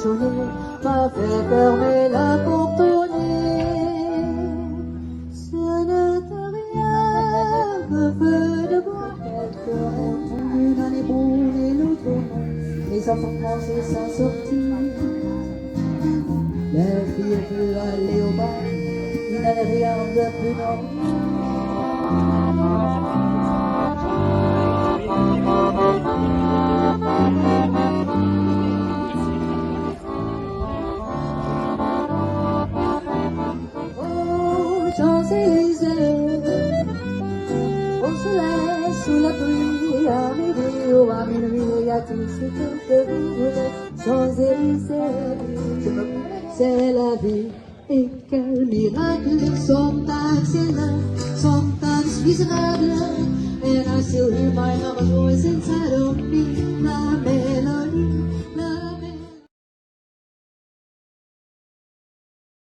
sonner m'a fait fermer la porte au nez. Ce n'était rien qu'un feu de bois, quelques ronds, une en épaule et l'autre au nom. Les enfants commençaient sa sortie. Les filles furent allées au bal, il n'allait rien de plus normal. Champs-Élysées, au soleil, sous la pluie, à midi ou à minuit, à tout ce que vous voulez. Champs-Élysées, c'est la vie, et quel miracle, sometimes in love, sometimes reasonable, and I still hear my mama's voice inside of me, la mélodie, la